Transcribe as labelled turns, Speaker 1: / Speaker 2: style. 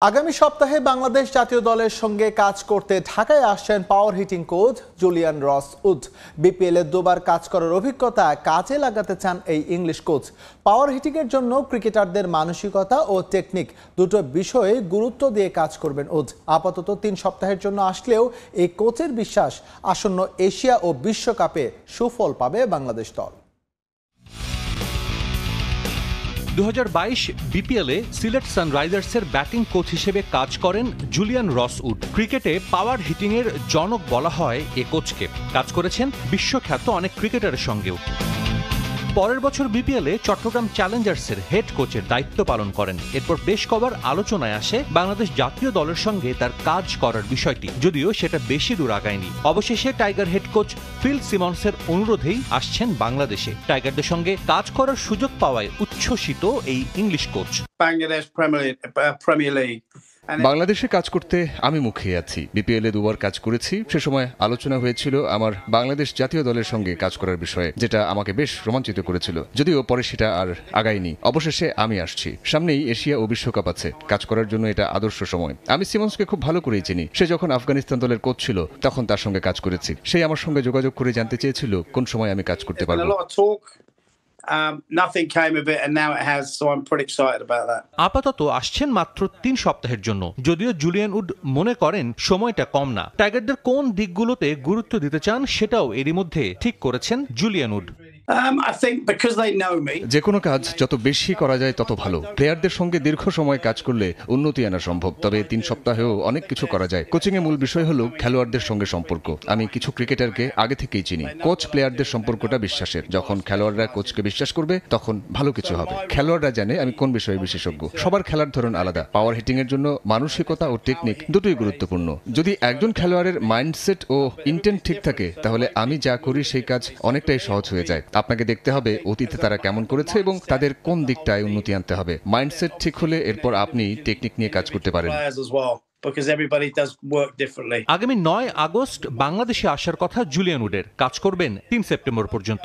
Speaker 1: আগামী সপ্তাহে বাংলাদেশ জাতীয় দলের সঙ্গে কাজ করতে ঢাকায় আসছেন পাওয়ার হিটিং কোচ জুলিয়ান রস উড। বিপিএল এর দুবার কাজ করার অভিজ্ঞতা কাজে লাগাতে চান এই ইংলিশ কোচ। পাওয়ার হিটিং এর জন্য ক্রিকেটারদের মানসিকতা ও টেকনিক দুটো বিষয়ে গুরুত্ব দিয়ে কাজ করবেন উড। আপাতত 3 সপ্তাহের জন্য আসলেও এই কোচের বিশ্বাস আসন্ন এশিয়া ও বিশ্বকাপে সুফল পাবে বাংলাদেশ দল।
Speaker 2: 2022 বিপিএলে সিলেট সানরাইজার্সের ব্যাটিং কোচ হিসেবে কাজ করেন জুলিয়ান রস উড। ক্রিকেটে পাওয়ার হিটিংয়ের জনক বলা হয় এ কোচকে। কাজ করেছেন বিশ্বখ্যাত অনেক ক্রিকেটারের সঙ্গেও। পরের বছর বিপিএলে চট্টগ্রাম চ্যালেঞ্জার্সের হেড কোচের দায়িত্ব পালন করেন। এরপর বেশ কবার আলোচনায় আসে বাংলাদেশ জাতীয় দলের সঙ্গে তার কাজ করার বিষয়টি, যদিও সেটা বেশি দূর আগায়নি। অবশেষে টাইগার হেড কোচ ফিল সিমন্সের অনুরোধেই আসছেন বাংলাদেশে। টাইগারদের সঙ্গে কাজ করার সুযোগ পাওয়ায় উচ্ছ্বসিত এই English coach.
Speaker 3: Bangladesh premier league
Speaker 4: বাংলাদেশে কাজ করতে আমি মুখিয়ে আছি। বিপিএলে দুবার কাজ করেছি। সে সময় আলোচনা হয়েছিল আমার বাংলাদেশ জাতীয় দলের সঙ্গে কাজ করার বিষয়ে, যেটা আমাকে বেশ রোমাঞ্চিত করেছিল, যদিও পরে সেটা আর আগায়নি। অবশেষে আমি আসছি। সামনেই এশিয়া ও বিশ্বকাপ আছে। কাজ করার জন্য এটা আদর্শ সময়। আমি সিমন্সকে খুব ভালো করেই চিনি। সে যখন আফগানিস্তান দলের কোচ ছিল তখন তার সঙ্গে কাজ করেছি। সে আমার সঙ্গে যোগাযোগ করে জানতে চেয়েছিল কোন সময় আমি কাজ করতে পারবো।
Speaker 3: nothing came of it and now it has, so I'm pretty excited about that.
Speaker 2: আপাতত আসছেন মাত্র 3 সপ্তাহের জন্য, যদিও জুলিয়ান উড মনে করেন সময়টা কম না। টাইগারদের কোন দিকগুলোতে গুরুত্ব দিতে চান সেটাও এরই মধ্যে ঠিক করেছেন Julian would.
Speaker 3: I think because they know me,
Speaker 4: যে কোনো কাজ যত বেশি করা যায় তত ভালো। প্লেয়ারদের সঙ্গে দীর্ঘ সময় কাজ করলে উন্নতি আনা সম্ভব, তবে 3 সপ্তাহেও অনেক কিছু করা যায়। কোচিং এর মূল বিষয় হলো খেলোয়াড়দের সঙ্গে সম্পর্ক। আমি কিছু ক্রিকেটারকে আগে থেকেই চিনি। কোচ প্লেয়ারদের সম্পর্কটা বিশ্বাসের। যখন খেলোয়াড়রা কোচকে বিশ্বাস করবে তখন ভালো কিছু হবে। খেলোয়াড়রা জানে আমি কোন বিষয়ে বিশেষজ্ঞ। সবার খেলার ধরন আলাদা। পাওয়ার হিটিং এর জন্য মানসিকতা ও টেকনিক দুটোই গুরুত্বপূর্ণ। যদি একজন খেলোয়াড়ের মাইন্ডসেট ও ইন্টেন্ট ঠিক থাকে তাহলে আমি যা করি সেই কাজ অনেকটাই সহজ হয়ে যায়। আপনাকে দেখতে হবে অতীতে তারা কেমন করেছে এবং তাদের কোন দিকটায় উন্নতি আনতে হবে। মাইন্ডসেট ঠিক হলে এরপর আপনি টেকনিক নিয়ে কাজ করতে পারেন।
Speaker 2: আগামী 9 আগস্ট বাংলাদেশে আসার কথা জুলিয়ান উডের। কাজ করবেন 3 সেপ্টেম্বর পর্যন্ত।